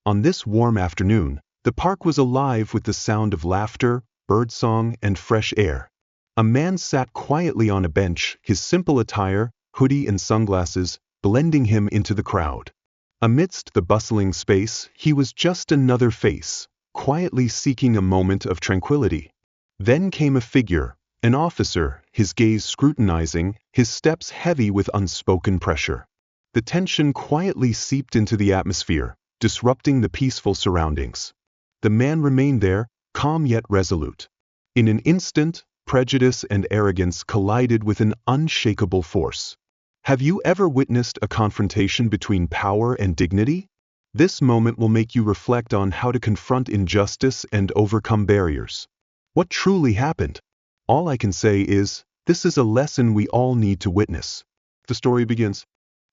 On this warm afternoon, the park was alive with the sound of laughter, birdsong, and fresh air. A man sat quietly on a bench, his simple attire, hoodie and sunglasses, blending him into the crowd. Amidst the bustling space, he was just another face, quietly seeking a moment of tranquility. Then came a figure, an officer, his gaze scrutinizing, his steps heavy with unspoken pressure. The tension quietly seeped into the atmosphere, disrupting the peaceful surroundings. The man remained there, calm yet resolute. In an instant, prejudice and arrogance collided with an unshakable force. Have you ever witnessed a confrontation between power and dignity? This moment will make you reflect on how to confront injustice and overcome barriers. What truly happened? All I can say is, this is a lesson we all need to witness. The story begins.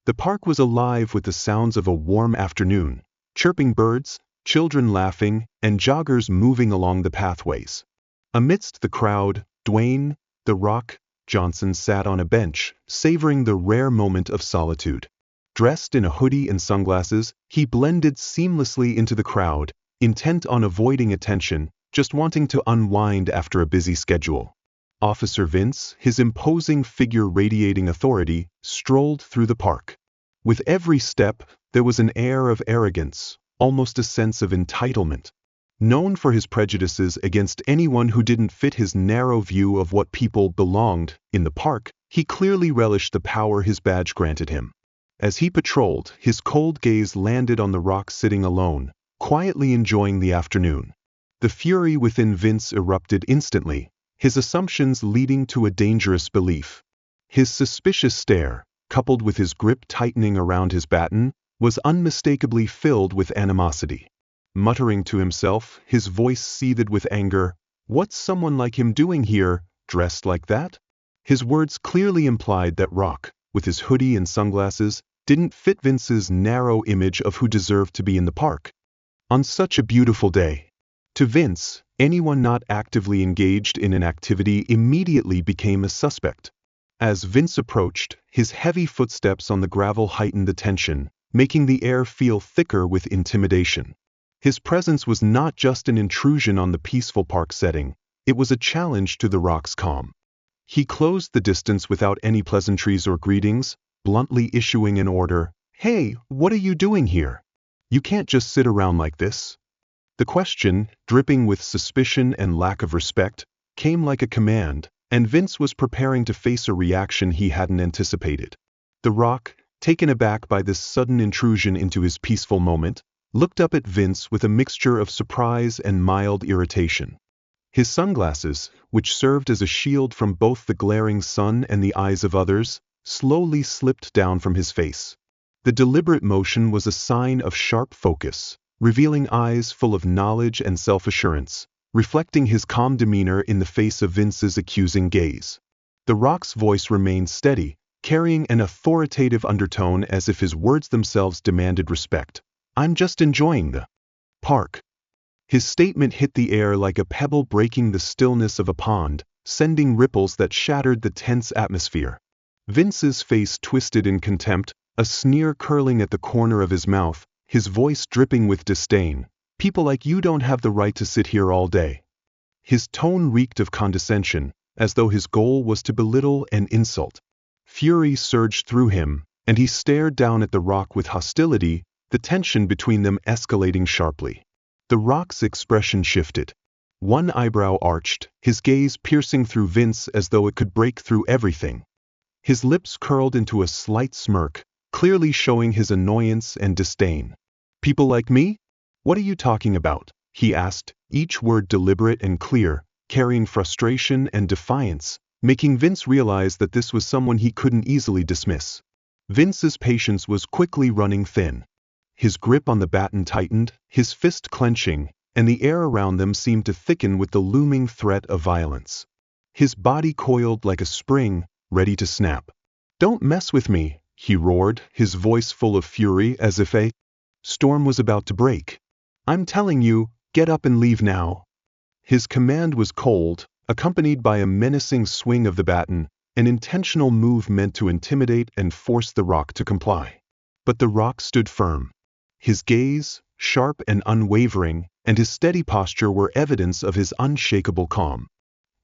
The park was alive with the sounds of a warm afternoon, chirping birds, children laughing, and joggers moving along the pathways. Amidst the crowd, Dwayne, "The Rock" Johnson sat on a bench, savoring the rare moment of solitude. Dressed in a hoodie and sunglasses, he blended seamlessly into the crowd, intent on avoiding attention, just wanting to unwind after a busy schedule. Officer Vince, his imposing figure radiating authority, strolled through the park. With every step, there was an air of arrogance, almost a sense of entitlement. Known for his prejudices against anyone who didn't fit his narrow view of what people belonged in the park, he clearly relished the power his badge granted him. As he patrolled, his cold gaze landed on the Rock sitting alone, quietly enjoying the afternoon. The fury within Vince erupted instantly, his assumptions leading to a dangerous belief. His suspicious stare, coupled with his grip tightening around his baton, was unmistakably filled with animosity. Muttering to himself, his voice seethed with anger, "What's someone like him doing here, dressed like that?" His words clearly implied that Rock, with his hoodie and sunglasses, didn't fit Vince's narrow image of who deserved to be in the park. On such a beautiful day. To Vince, anyone not actively engaged in an activity immediately became a suspect. As Vince approached, his heavy footsteps on the gravel heightened the tension, making the air feel thicker with intimidation. His presence was not just an intrusion on the peaceful park setting, it was a challenge to the Rock's calm. He closed the distance without any pleasantries or greetings, bluntly issuing an order, "Hey, what are you doing here? You can't just sit around like this." The question, dripping with suspicion and lack of respect, came like a command, and Vince was preparing to face a reaction he hadn't anticipated. The Rock, taken aback by this sudden intrusion into his peaceful moment, looked up at Vince with a mixture of surprise and mild irritation. His sunglasses, which served as a shield from both the glaring sun and the eyes of others, slowly slipped down from his face. The deliberate motion was a sign of sharp focus, revealing eyes full of knowledge and self-assurance, reflecting his calm demeanor in the face of Vince's accusing gaze. The Rock's voice remained steady, carrying an authoritative undertone as if his words themselves demanded respect. "I'm just enjoying the park." His statement hit the air like a pebble breaking the stillness of a pond, sending ripples that shattered the tense atmosphere. Vince's face twisted in contempt, a sneer curling at the corner of his mouth, his voice dripping with disdain. "People like you don't have the right to sit here all day." His tone reeked of condescension, as though his goal was to belittle and insult. Fury surged through him, and he stared down at the Rock with hostility, the tension between them escalating sharply. The Rock's expression shifted. One eyebrow arched, his gaze piercing through Vince as though it could break through everything. His lips curled into a slight smirk, clearly showing his annoyance and disdain. "People like me? What are you talking about?" he asked, each word deliberate and clear, carrying frustration and defiance, making Vince realize that this was someone he couldn't easily dismiss. Vince's patience was quickly running thin. His grip on the baton tightened, his fist clenching, and the air around them seemed to thicken with the looming threat of violence. His body coiled like a spring, ready to snap. "Don't mess with me," he roared, his voice full of fury as if a storm was about to break. "I'm telling you, get up and leave now." His command was cold, accompanied by a menacing swing of the baton, an intentional move meant to intimidate and force the Rock to comply. But the Rock stood firm. His gaze, sharp and unwavering, and his steady posture were evidence of his unshakable calm.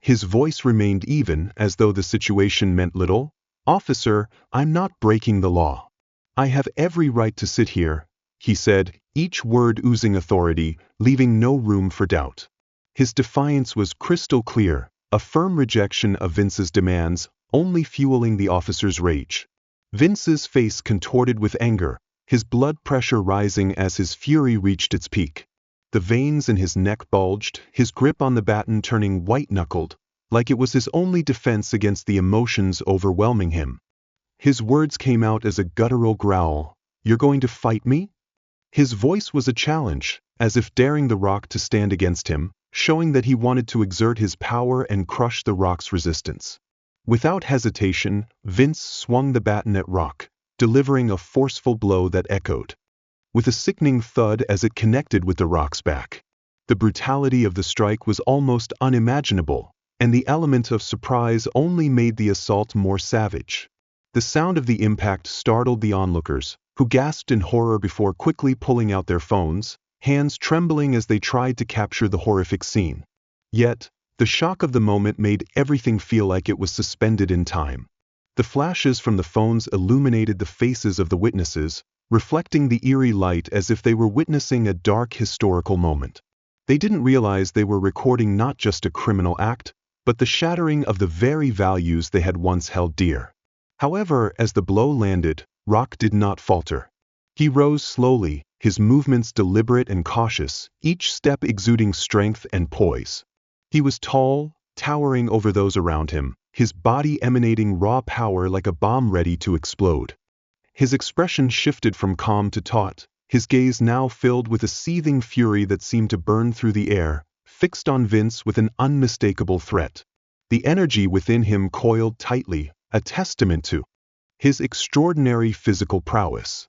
His voice remained even, as though the situation meant little. "Officer, I'm not breaking the law. I have every right to sit here," he said, each word oozing authority, leaving no room for doubt. His defiance was crystal clear, a firm rejection of Vince's demands, only fueling the officer's rage. Vince's face contorted with anger, his blood pressure rising as his fury reached its peak. The veins in his neck bulged, his grip on the baton turning white-knuckled, like it was his only defense against the emotions overwhelming him. His words came out as a guttural growl. "You're going to fight me?" His voice was a challenge, as if daring the Rock to stand against him, showing that he wanted to exert his power and crush the Rock's resistance. Without hesitation, Vince swung the baton at Rock, delivering a forceful blow that echoed, with a sickening thud as it connected with the Rock's back. The brutality of the strike was almost unimaginable, and the element of surprise only made the assault more savage. The sound of the impact startled the onlookers, who gasped in horror before quickly pulling out their phones, hands trembling as they tried to capture the horrific scene. Yet, the shock of the moment made everything feel like it was suspended in time. The flashes from the phones illuminated the faces of the witnesses, reflecting the eerie light as if they were witnessing a dark historical moment. They didn't realize they were recording not just a criminal act, but the shattering of the very values they had once held dear. However, as the blow landed, Rock did not falter. He rose slowly, his movements deliberate and cautious, each step exuding strength and poise. He was tall, towering over those around him, his body emanating raw power like a bomb ready to explode. His expression shifted from calm to taut, his gaze now filled with a seething fury that seemed to burn through the air, fixed on Vince with an unmistakable threat. The energy within him coiled tightly, a testament to his extraordinary physical prowess.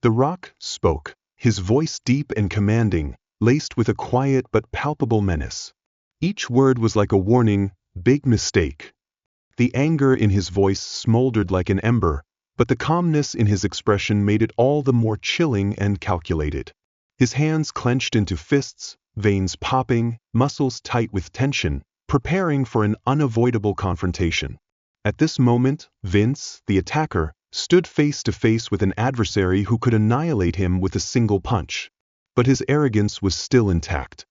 The Rock spoke, his voice deep and commanding, laced with a quiet but palpable menace. Each word was like a warning, "Big mistake." The anger in his voice smoldered like an ember, but the calmness in his expression made it all the more chilling and calculated. His hands clenched into fists, veins popping, muscles tight with tension, preparing for an unavoidable confrontation. At this moment, Vince, the attacker, stood face to face with an adversary who could annihilate him with a single punch. But his arrogance was still intact.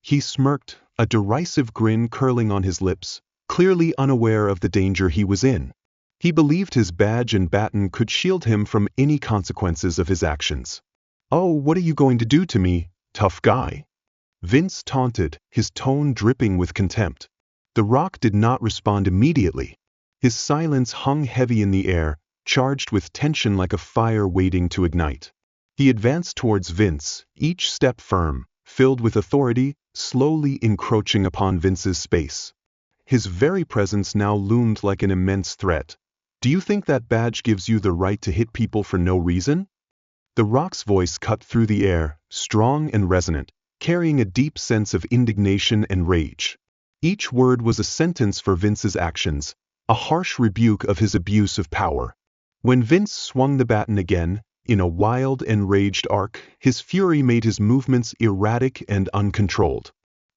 He smirked, a derisive grin curling on his lips, clearly unaware of the danger he was in. He believed his badge and baton could shield him from any consequences of his actions. "Oh, what are you going to do to me, tough guy?" Vince taunted, his tone dripping with contempt. The Rock did not respond immediately. His silence hung heavy in the air, charged with tension like a fire waiting to ignite. He advanced towards Vince, each step firm, filled with authority, slowly encroaching upon Vince's space. His very presence now loomed like an immense threat. "Do you think that badge gives you the right to hit people for no reason?" The Rock's voice cut through the air, strong and resonant, carrying a deep sense of indignation and rage. Each word was a sentence for Vince's actions, a harsh rebuke of his abuse of power. When Vince swung the baton again, in a wild, enraged arc, his fury made his movements erratic and uncontrolled.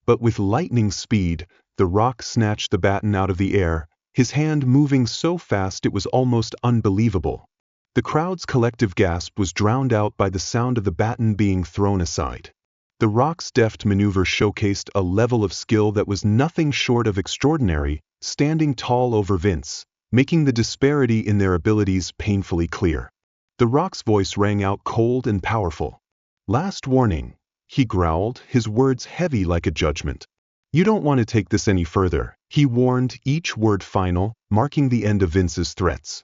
But with lightning speed, the Rock snatched the baton out of the air, his hand moving so fast it was almost unbelievable. The crowd's collective gasp was drowned out by the sound of the baton being thrown aside. The Rock's deft maneuver showcased a level of skill that was nothing short of extraordinary, standing tall over Vince, making the disparity in their abilities painfully clear. The Rock's voice rang out cold and powerful. "Last warning," he growled, his words heavy like a judgment. "You don't want to take this any further," he warned, each word final, marking the end of Vince's threats.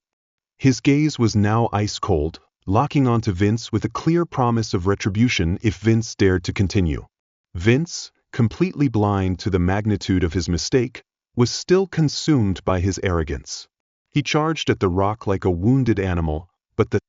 His gaze was now ice-cold, locking onto Vince with a clear promise of retribution if Vince dared to continue. Vince, completely blind to the magnitude of his mistake, was still consumed by his arrogance. He charged at the Rock like a wounded animal, but the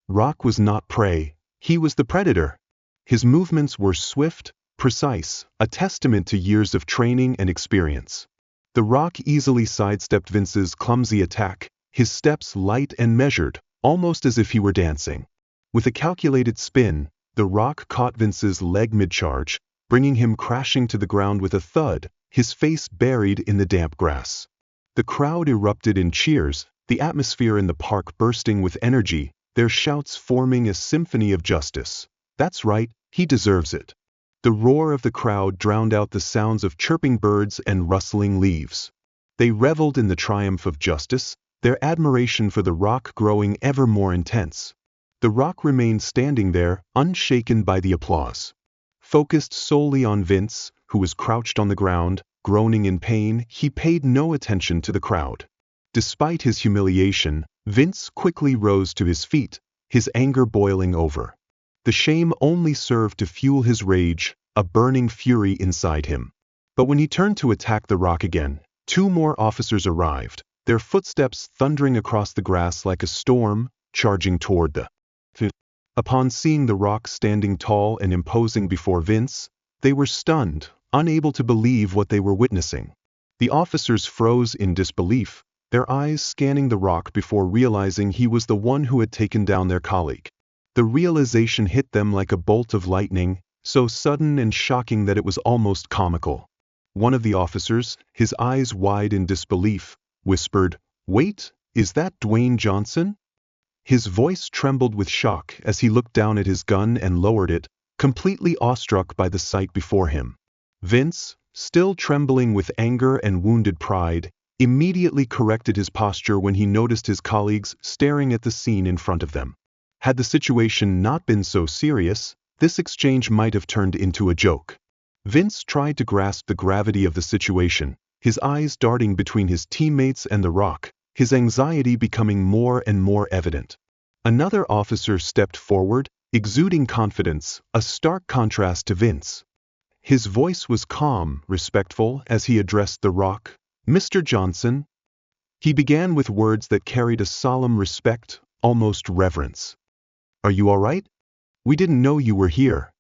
Rock was not prey, he was the predator. His movements were swift, precise, a testament to years of training and experience. The Rock easily sidestepped Vince's clumsy attack, his steps light and measured, almost as if he were dancing. With a calculated spin, The rock caught Vince's leg mid-charge, bringing him crashing to the ground with a thud, his face buried in the damp grass. The crowd erupted in cheers, the atmosphere in the park bursting with energy, their shouts forming a symphony of justice. That's right, he deserves it. The roar of the crowd drowned out the sounds of chirping birds and rustling leaves. They reveled in the triumph of justice, their admiration for the rock growing ever more intense. The rock remained standing there, unshaken by the applause. Focused solely on Vince, who was crouched on the ground, groaning in pain, he paid no attention to the crowd. Despite his humiliation, Vince quickly rose to his feet, his anger boiling over. The shame only served to fuel his rage, a burning fury inside him. But when he turned to attack the rock again, 2 more officers arrived, their footsteps thundering across the grass like a storm, charging toward the Upon seeing the rock standing tall and imposing before Vince, they were stunned, unable to believe what they were witnessing. The officers froze in disbelief, their eyes scanning the rock before realizing he was the one who had taken down their colleague. The realization hit them like a bolt of lightning, so sudden and shocking that it was almost comical. One of the officers, his eyes wide in disbelief, whispered, "Wait, is that Dwayne Johnson?" His voice trembled with shock as he looked down at his gun and lowered it, completely awestruck by the sight before him. Vince, still trembling with anger and wounded pride, immediately corrected his posture when he noticed his colleagues staring at the scene in front of them. Had the situation not been so serious, this exchange might have turned into a joke. Vince tried to grasp the gravity of the situation, his eyes darting between his teammates and the rock, his anxiety becoming more and more evident. Another officer stepped forward, exuding confidence, a stark contrast to Vince. His voice was calm, respectful, as he addressed the rock. "Mr. Johnson." He began with words that carried a solemn respect, almost reverence. "Are you all right? We didn't know you were here."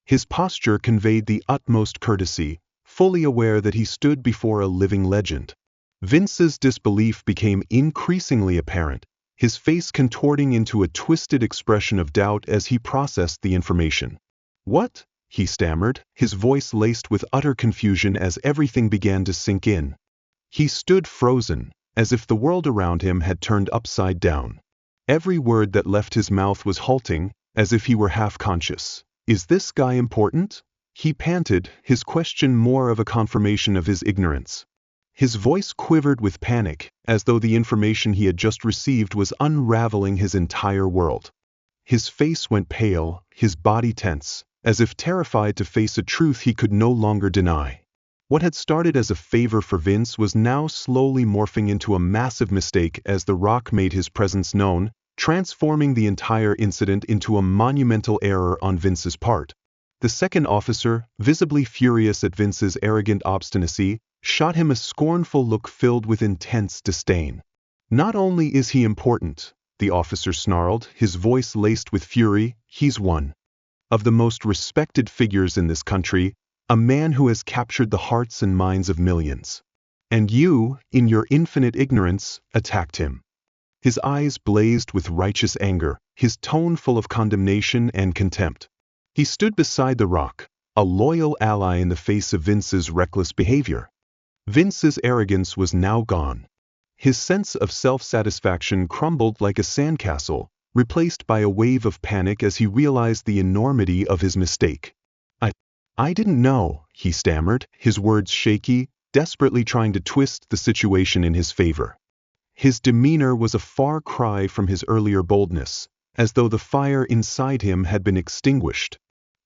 His posture conveyed the utmost courtesy, fully aware that he stood before a living legend. Vince's disbelief became increasingly apparent, his face contorting into a twisted expression of doubt as he processed the information. "What?" he stammered, his voice laced with utter confusion as everything began to sink in. He stood frozen, as if the world around him had turned upside down. Every word that left his mouth was halting, as if he were half-conscious. "Is this guy important?" he panted, his question more of a confirmation of his ignorance. His voice quivered with panic, as though the information he had just received was unraveling his entire world. His face went pale, his body tense, as if terrified to face a truth he could no longer deny. What had started as a favor for Vince was now slowly morphing into a massive mistake as the rock made his presence known, transforming the entire incident into a monumental error on Vince's part. The second officer, visibly furious at Vince's arrogant obstinacy, shot him a scornful look filled with intense disdain. "Not only is he important," the officer snarled, his voice laced with fury, "he's one of the most respected figures in this country, a man who has captured the hearts and minds of millions. And you, in your infinite ignorance, attacked him." His eyes blazed with righteous anger, his tone full of condemnation and contempt. He stood beside the rock, a loyal ally in the face of Vince's reckless behavior. Vince's arrogance was now gone. His sense of self-satisfaction crumbled like a sandcastle, replaced by a wave of panic as he realized the enormity of his mistake. I didn't know," he stammered, his words shaky, desperately trying to twist the situation in his favor. His demeanor was a far cry from his earlier boldness, as though the fire inside him had been extinguished.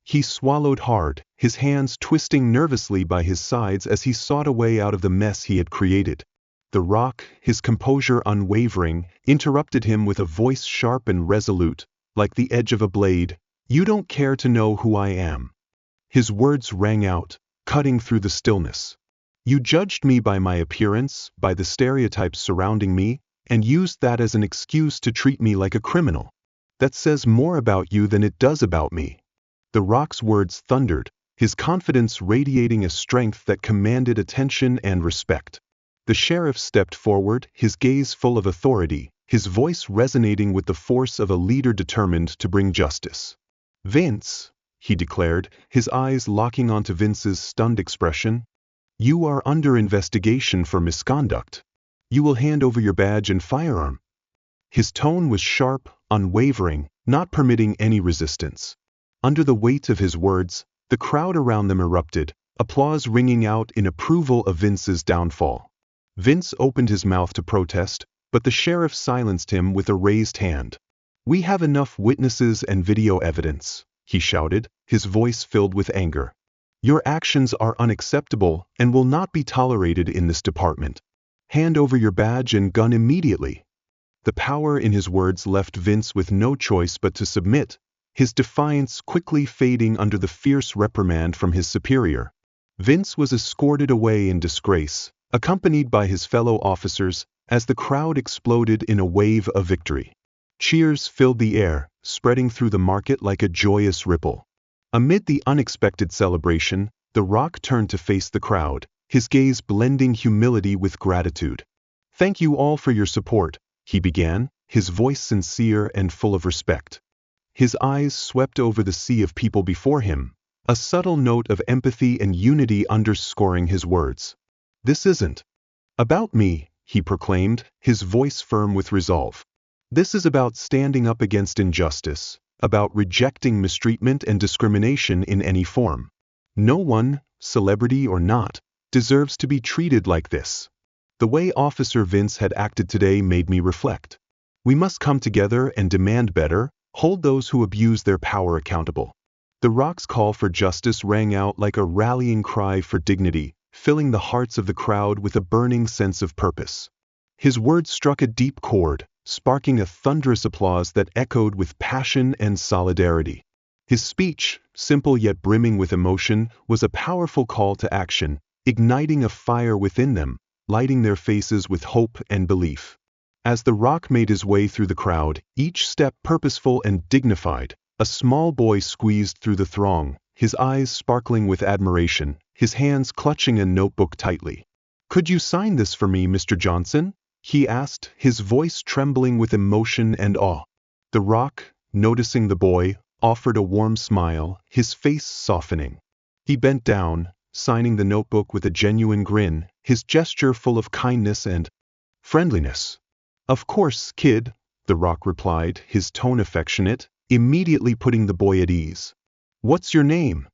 He swallowed hard, his hands twisting nervously by his sides as he sought a way out of the mess he had created. The rock, his composure unwavering, interrupted him with a voice sharp and resolute, like the edge of a blade. "You don't care to know who I am." His words rang out, cutting through the stillness. "You judged me by my appearance, by the stereotypes surrounding me, and used that as an excuse to treat me like a criminal. That says more about you than it does about me." The rock's words thundered, his confidence radiating a strength that commanded attention and respect. The sheriff stepped forward, his gaze full of authority, his voice resonating with the force of a leader determined to bring justice. "Vince," he declared, his eyes locking onto Vince's stunned expression, "you are under investigation for misconduct. You will hand over your badge and firearm." His tone was sharp, unwavering, not permitting any resistance. Under the weight of his words, the crowd around them erupted, applause ringing out in approval of Vince's downfall. Vince opened his mouth to protest, but the sheriff silenced him with a raised hand. "We have enough witnesses and video evidence," he shouted, his voice filled with anger. "Your actions are unacceptable and will not be tolerated in this department. Hand over your badge and gun immediately." The power in his words left Vince with no choice but to submit, his defiance quickly fading under the fierce reprimand from his superior. Vince was escorted away in disgrace, accompanied by his fellow officers, as the crowd exploded in a wave of victory. Cheers filled the air, spreading through the market like a joyous ripple. Amid the unexpected celebration, The Rock turned to face the crowd, his gaze blending humility with gratitude. "Thank you all for your support," he began, his voice sincere and full of respect. His eyes swept over the sea of people before him, a subtle note of empathy and unity underscoring his words. "This isn't about me," he proclaimed, his voice firm with resolve. "This is about standing up against injustice, about rejecting mistreatment and discrimination in any form. No one, celebrity or not, deserves to be treated like this." The way Officer Vince had acted today made me reflect. We must come together and demand better, hold those who abuse their power accountable. The Rock's call for justice rang out like a rallying cry for dignity, filling the hearts of the crowd with a burning sense of purpose. His words struck a deep chord, sparking a thunderous applause that echoed with passion and solidarity. His speech, simple yet brimming with emotion, was a powerful call to action, igniting a fire within them, lighting their faces with hope and belief. As The Rock made his way through the crowd, each step purposeful and dignified, a small boy squeezed through the throng, his eyes sparkling with admiration, his hands clutching a notebook tightly. "Could you sign this for me, Mr. Johnson?" he asked, his voice trembling with emotion and awe. The Rock, noticing the boy, offered a warm smile, his face softening. He bent down, signing the notebook with a genuine grin, his gesture full of kindness and friendliness. "Of course, kid," The Rock replied, his tone affectionate, immediately putting the boy at ease. "What's your name?"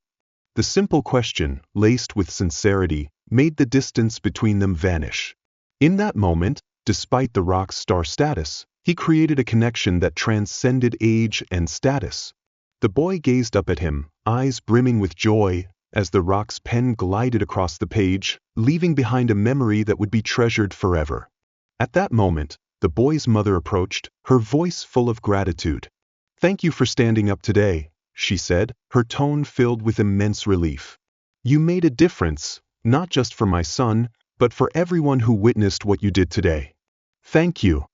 The simple question, laced with sincerity, made the distance between them vanish. In that moment, despite The Rock's star status, he created a connection that transcended age and status. The boy gazed up at him, eyes brimming with joy, as The Rock's pen glided across the page, leaving behind a memory that would be treasured forever. At that moment, the boy's mother approached, her voice full of gratitude. "Thank you for standing up today," she said, her tone filled with immense relief. "You made a difference, not just for my son, but for everyone who witnessed what you did today. Thank you."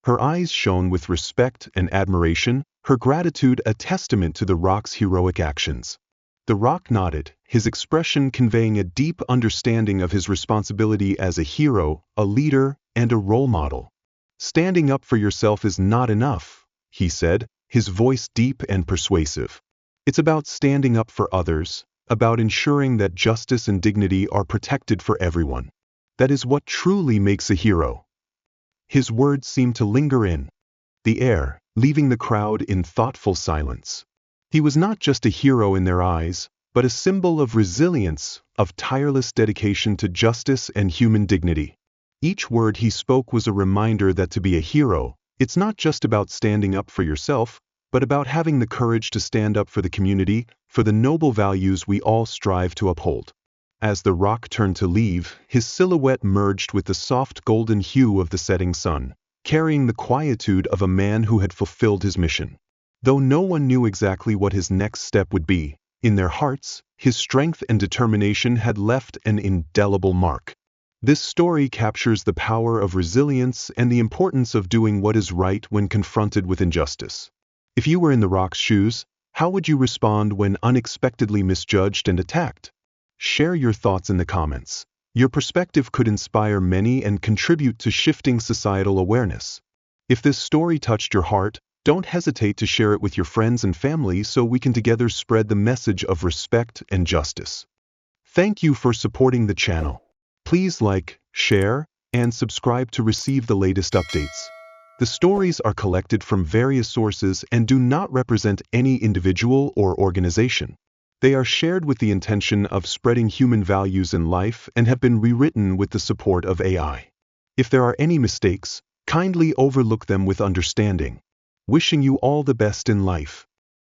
Her eyes shone with respect and admiration, her gratitude a testament to The Rock's heroic actions. The Rock nodded, his expression conveying a deep understanding of his responsibility as a hero, a leader, and a role model. "Standing up for yourself is not enough," he said, his voice deep and persuasive. "It's about standing up for others, about ensuring that justice and dignity are protected for everyone. That is what truly makes a hero." His words seemed to linger in the air, leaving the crowd in thoughtful silence. He was not just a hero in their eyes, but a symbol of resilience, of tireless dedication to justice and human dignity. Each word he spoke was a reminder that to be a hero, it's not just about standing up for yourself, but about having the courage to stand up for the community, for the noble values we all strive to uphold. As The Rock turned to leave, his silhouette merged with the soft golden hue of the setting sun, carrying the quietude of a man who had fulfilled his mission. Though no one knew exactly what his next step would be, in their hearts, his strength and determination had left an indelible mark. This story captures the power of resilience and the importance of doing what is right when confronted with injustice. If you were in The Rock's shoes, how would you respond when unexpectedly misjudged and attacked? Share your thoughts in the comments. Your perspective could inspire many and contribute to shifting societal awareness. If this story touched your heart, Don't hesitate to share it with your friends and family so we can together spread the message of respect and justice. Thank you for supporting the channel. Please like, share, and subscribe to receive the latest updates. The stories are collected from various sources and do not represent any individual or organization. They are shared with the intention of spreading human values in life and have been rewritten with the support of AI. If there are any mistakes, kindly overlook them with understanding. Wishing you all the best in life.